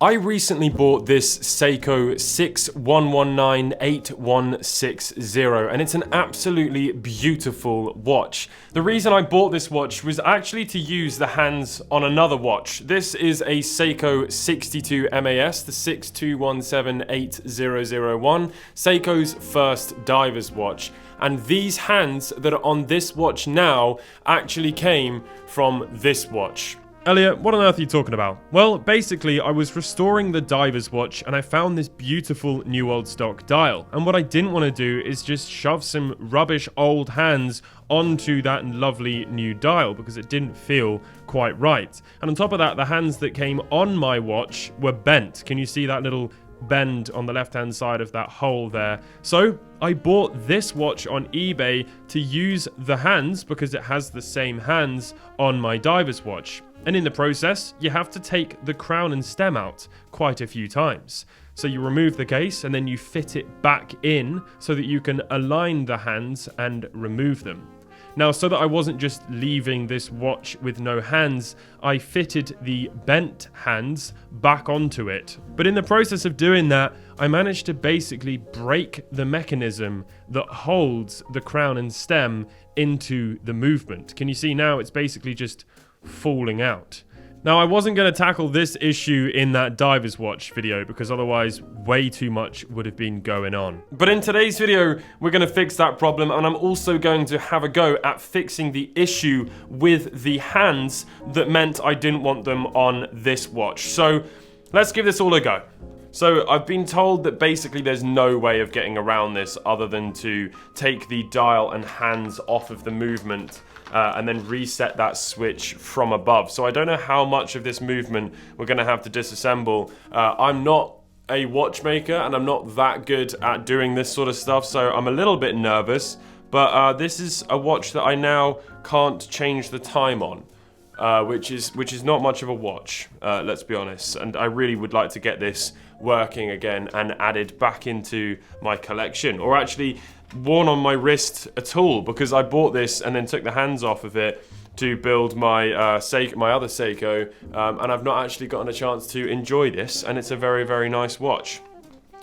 I recently bought this Seiko 61198160 and it's an absolutely beautiful watch. The reason I bought this watch was actually to use the hands on another watch. This is a Seiko 62 MAS, the 621780001, Seiko's first diver's watch. And these hands that are on this watch now actually came from this watch. Elliot, what on earth are you talking about? Well, basically, I was restoring the diver's watch and I found this beautiful new old stock dial. And what I didn't want to do is just shove some rubbish old hands onto that lovely new dial because it didn't feel quite right. And on top of that, the hands that came on my watch were bent. Can you see that little bend on the left-hand side of that hole there? So I bought this watch on eBay to use the hands because it has the same hands on my diver's watch. And in the process, you have to take the crown and stem out quite a few times. So you remove the case and then you fit it back in so that you can align the hands and remove them. Now, so that I wasn't just leaving this watch with no hands, I fitted the bent hands back onto it. But in the process of doing that, I managed to basically break the mechanism that holds the crown and stem into the movement. Can you see now it's basically just falling out? Now, I wasn't going to tackle this issue in that diver's watch video because otherwise way too much would have been going on. But in today's video, we're going to fix that problem, and I'm also going to have a go at fixing the issue with the hands that meant I didn't want them on this watch. So let's give this all a go. So I've been told that basically there's no way of getting around this other than to take the dial and hands off of the movement and then reset that switch from above. So I don't know how much of this movement we're going to have to disassemble. I'm not a watchmaker and I'm not that good at doing this sort of stuff, so I'm a little bit nervous. But this is a watch that I now can't change the time on. Which is not much of a watch, let's be honest. And I really would like to get this working again and added back into my collection, or actually worn on my wrist at all, because I bought this and then took the hands off of it to build my my other Seiko, and I've not actually gotten a chance to enjoy this, and it's a very, very nice watch.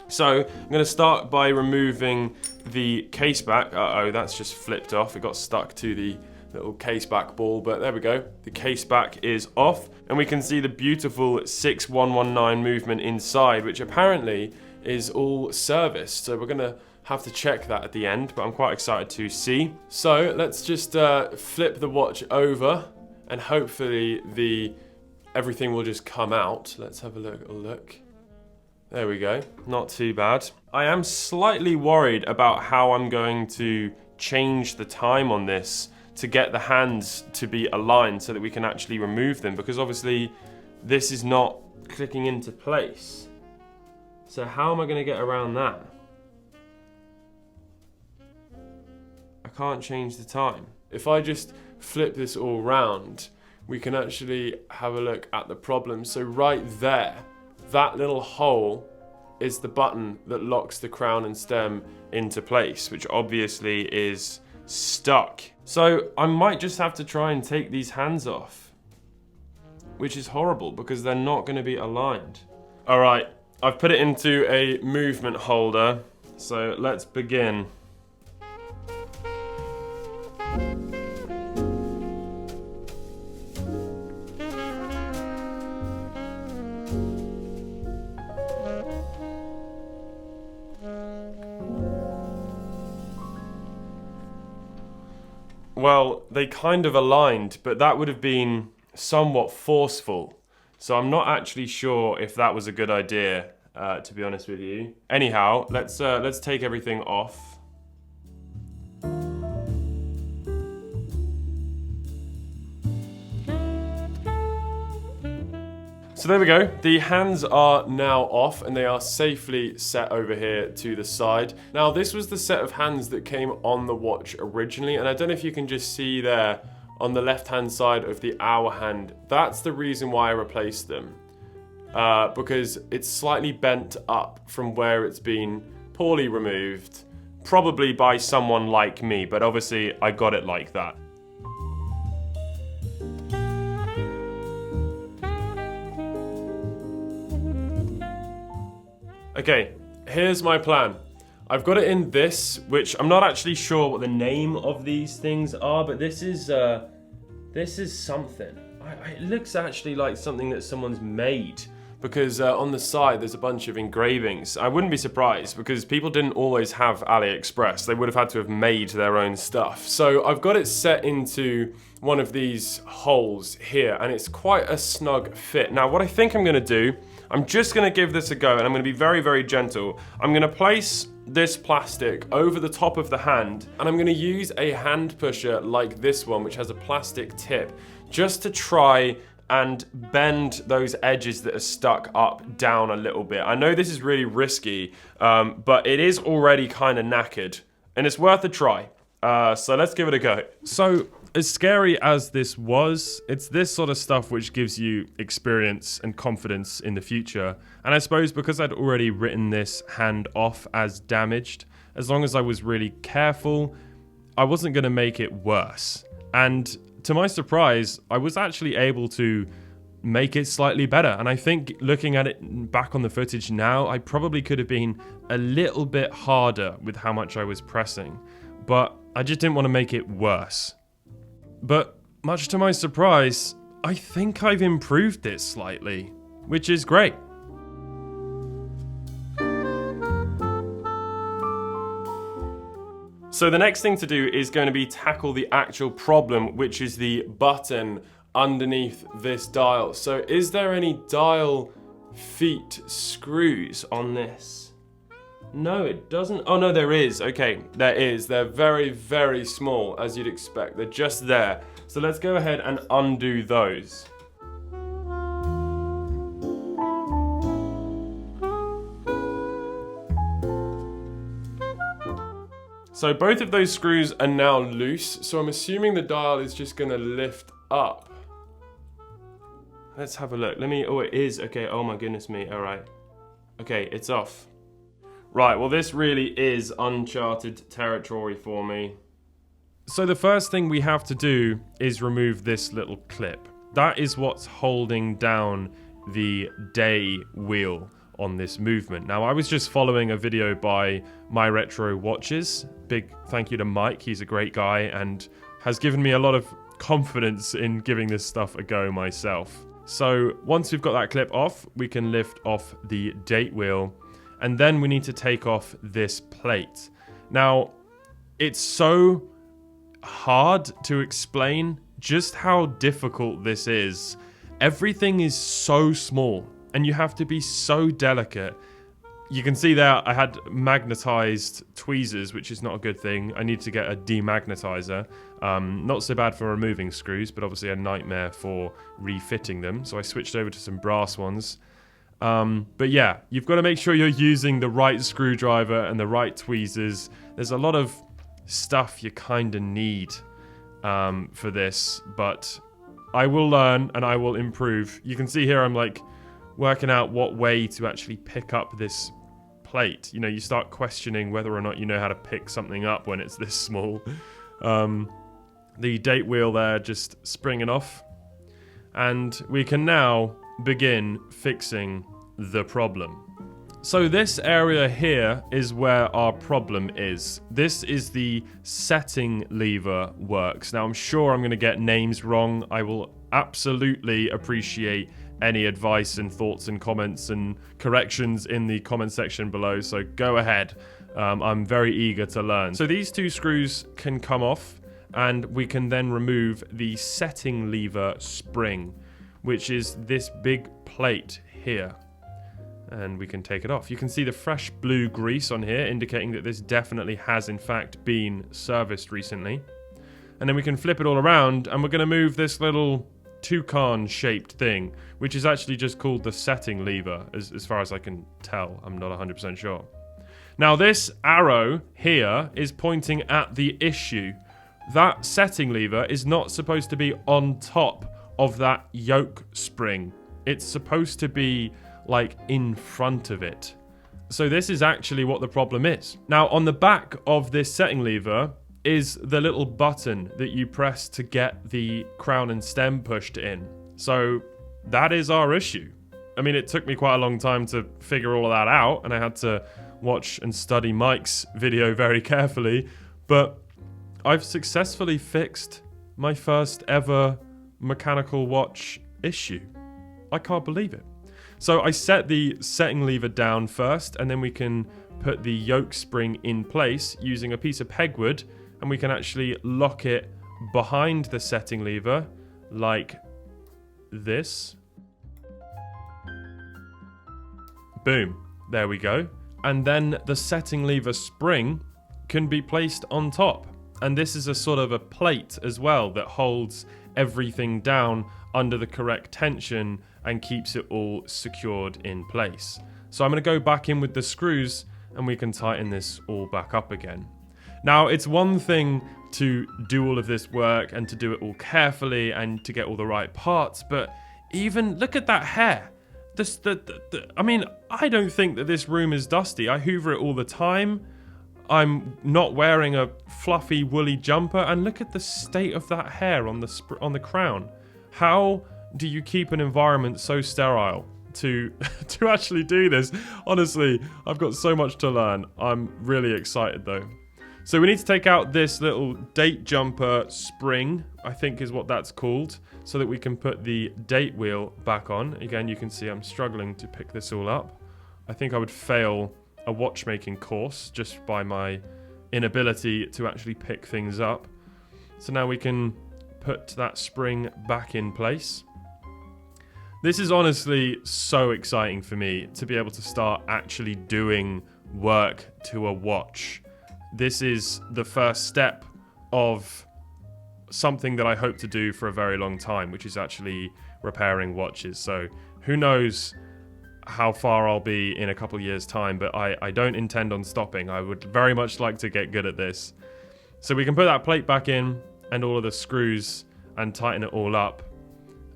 So I'm going to start by removing the case back. Uh-oh, that's just flipped off. It got stuck to the little case back ball, but there we go. The case back is off, and we can see the beautiful 6119 movement inside, which apparently is all serviced. So we're gonna have to check that at the end, but I'm quite excited to see. So let's just flip the watch over, and hopefully everything will just come out. Let's have a look. There we go. Not too bad. I am slightly worried about how I'm going to change the time on this to get the hands to be aligned so that we can actually remove them, because obviously this is not clicking into place. So how am I going to get around that? I can't change the time. If I just flip this all round, we can actually have a look at the problem. So right there, that little hole is the button that locks the crown and stem into place, which obviously is stuck. So I might just have to try and take these hands off, which is horrible because they're not going to be aligned. All right, I've put it into a movement holder, so let's begin. Well, they kind of aligned, but that would have been somewhat forceful. So I'm not actually sure if that was a good idea, to be honest with you. Anyhow, let's take everything off. So there we go, the hands are now off and they are safely set over here to the side. Now this was the set of hands that came on the watch originally, and I don't know if you can just see there on the left hand side of the hour hand, that's the reason why I replaced them. Because it's slightly bent up from where it's been poorly removed, probably by someone like me, but obviously I got it like that. Okay, here's my plan. I've got it in this, which I'm not actually sure what the name of these things are, but this is something. It looks actually like something that someone's made, because on the side there's a bunch of engravings. I wouldn't be surprised, because people didn't always have AliExpress. They would have had to have made their own stuff. So I've got it set into one of these holes here, and it's quite a snug fit. Now what I think I'm gonna do, I'm just gonna give this a go, and I'm gonna be very, very gentle. I'm gonna place this plastic over the top of the hand, and I'm gonna use a hand pusher like this one, which has a plastic tip, just to try and bend those edges that are stuck up down a little bit. I know this is really risky, but it is already kind of knackered, and it's worth a try. So let's give it a go. So, as scary as this was, it's this sort of stuff which gives you experience and confidence in the future. And I suppose because I'd already written this hand off as damaged, as long as I was really careful, I wasn't going to make it worse. And to my surprise, I was actually able to make it slightly better. And I think looking at it back on the footage now, I probably could have been a little bit harder with how much I was pressing. But I just didn't want to make it worse. But much to my surprise, I think I've improved this slightly, which is great. So the next thing to do is going to be tackle the actual problem, which is the button underneath this dial. So is there any dial feet screws on this? No, it doesn't. Oh no, there is. Okay, there is. They're very, very small, as you'd expect. They're just there. So let's go ahead and undo those. So both of those screws are now loose, so I'm assuming the dial is just gonna lift up. Let's have a look. Oh, it is. Okay, oh my goodness me. All right. Okay, it's off. Right, well this really is uncharted territory for me. So the first thing we have to do is remove this little clip. That is what's holding down the day wheel on this movement. Now I was just following a video by My Retro Watches. Big thank you to Mike, he's a great guy and has given me a lot of confidence in giving this stuff a go myself. So once we've got that clip off, we can lift off the date wheel. And then we need to take off this plate. Now, it's so hard to explain just how difficult this is. Everything is so small, and you have to be so delicate. You can see there I had magnetized tweezers, which is not a good thing. I need to get a demagnetizer. Not so bad for removing screws, but obviously a nightmare for refitting them. So I switched over to some brass ones. But yeah, you've got to make sure you're using the right screwdriver and the right tweezers. There's a lot of stuff you kind of need for this, but I will learn and I will improve. You can see here I'm like working out what way to actually pick up this plate. You know, you start questioning whether or not you know how to pick something up when it's this small. The date wheel there just springing off, and we can now begin fixing the problem. So this area here is where our problem is. This is the setting lever works. Now I'm sure I'm going to get names wrong. I will absolutely appreciate any advice and thoughts and comments and corrections in the comment section below, so go ahead. I'm very eager to learn. So these two screws can come off, and we can then remove the setting lever spring, which is this big plate here, and we can take it off. You can see the fresh blue grease on here, indicating that this definitely has in fact been serviced recently. And then we can flip it all around, and we're going to move this little toucan shaped thing, which is actually just called the setting lever, as far as I can tell. I'm not 100% sure. Now this arrow here is pointing at the issue. That setting lever is not supposed to be on top of that yoke spring. It's supposed to be like in front of it. So this is actually what the problem is. Now on the back of this setting lever is the little button that you press to get the crown and stem pushed in. So that is our issue. I mean, it took me quite a long time to figure all of that out, and I had to watch and study Mike's video very carefully, but I've successfully fixed my first ever mechanical watch issue. I can't believe it. So I set the setting lever down first, and then we can put the yoke spring in place using a piece of pegwood, and we can actually lock it behind the setting lever like this. Boom. There we go. And then the setting lever spring can be placed on top. And this is a sort of a plate as well that holds everything down under the correct tension and keeps it all secured in place. So I'm going to go back in with the screws and we can tighten this all back up again. Now, it's one thing to do all of this work and to do it all carefully and to get all the right parts, but even look at that hair. I mean, I don't think that this room is dusty. I hoover it all the time. I'm not wearing a fluffy woolly jumper, and look at the state of that hair on the crown. How do you keep an environment so sterile to actually do this? Honestly, I've got so much to learn. I'm really excited though. So we need to take out this little date jumper spring, I think is what that's called, so that we can put the date wheel back on. Again, you can see I'm struggling to pick this all up. I think I would fail a watchmaking course just by my inability to actually pick things up. So now we can put that spring back in place. This is honestly so exciting for me to be able to start actually doing work to a watch. This is the first step of something that I hope to do for a very long time, which is actually repairing watches. So who knows how far I'll be in a couple of years' time, but I don't intend on stopping. I would very much like to get good at this. So we can put that plate back in and all of the screws and tighten it all up.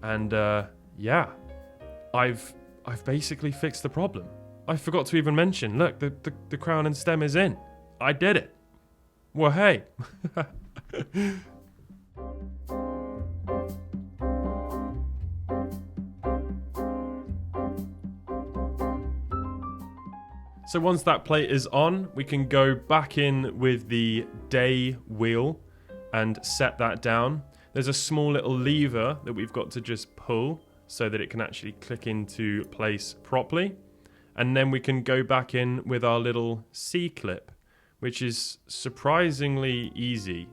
And yeah, I've basically fixed the problem. I forgot to even mention, look, the crown and stem is in. I did it. Well, hey. So once that plate is on, we can go back in with the day wheel and set that down. There's a small little lever that we've got to just pull so that it can actually click into place properly. And then we can go back in with our little C-clip, which is surprisingly easy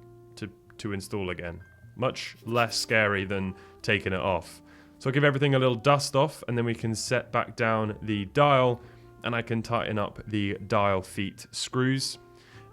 to install again. Much less scary than taking it off. So I'll give everything a little dust off, and then we can set back down the dial, and I can tighten up the dial feet screws.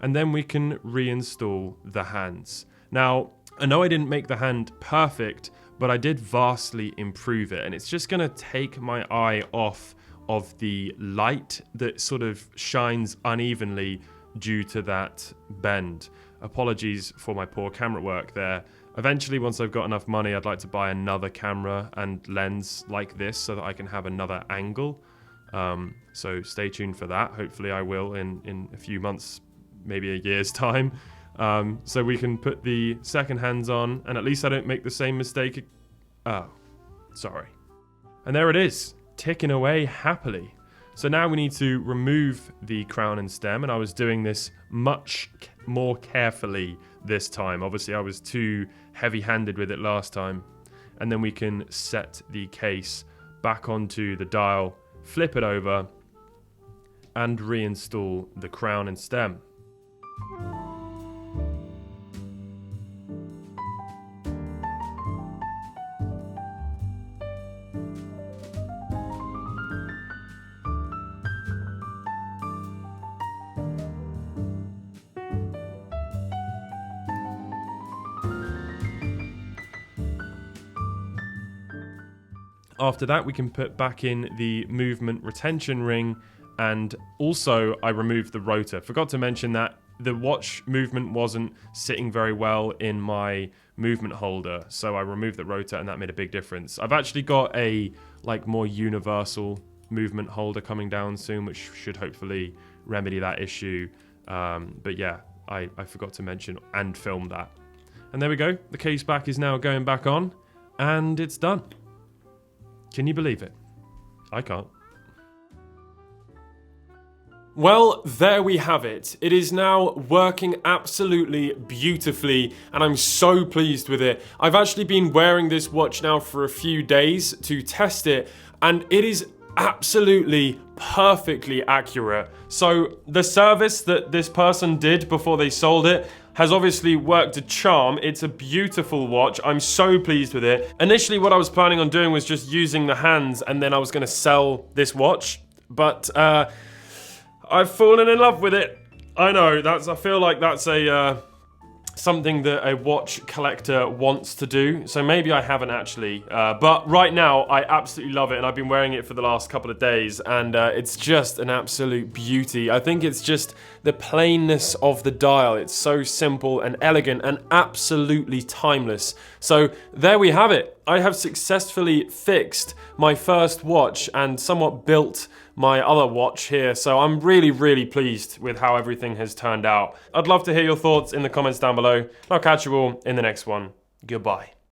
And then we can reinstall the hands. Now, I know I didn't make the hand perfect, but I did vastly improve it. And it's just gonna take my eye off of the light that sort of shines unevenly due to that bend. Apologies for my poor camera work there. Eventually, once I've got enough money, I'd like to buy another camera and lens like this so that I can have another angle. So stay tuned for that. Hopefully I will in a few months, maybe a year's time. So we can put the second hands on, and at least I don't make the same mistake. Oh, sorry. And there it is, ticking away happily. So now we need to remove the crown and stem, and I was doing this much more carefully this time. Obviously I was too heavy-handed with it last time. And then we can set the case back onto the dial, flip it over, and reinstall the crown and stem. After that, we can put back in the movement retention ring, and also I removed the rotor. Forgot to mention that the watch movement wasn't sitting very well in my movement holder, so I removed the rotor and that made a big difference. I've actually got a more universal movement holder coming down soon, which should hopefully remedy that issue. But yeah, I forgot to mention and film that. And there we go. The case back is now going back on, and it's done. Can you believe it? I can't. Well, there we have it. It is now working absolutely beautifully, and I'm so pleased with it. I've actually been wearing this watch now for a few days to test it, and it is absolutely perfectly accurate. So the service that this person did before they sold it has obviously worked a charm. It's a beautiful watch. I'm so pleased with it. Initially, what I was planning on doing was just using the hands, and then I was going to sell this watch, but I've fallen in love with it. I know, I feel like that's something that a watch collector wants to do. So maybe I haven't actually. But right now, I absolutely love it. And I've been wearing it for the last couple of days. And it's just an absolute beauty. I think it's just the plainness of the dial. It's so simple and elegant and absolutely timeless. So there we have it. I have successfully fixed my first watch and somewhat built my other watch here, so I'm really, really pleased with how everything has turned out. I'd love to hear your thoughts in the comments down below, and I'll catch you all in the next one. Goodbye.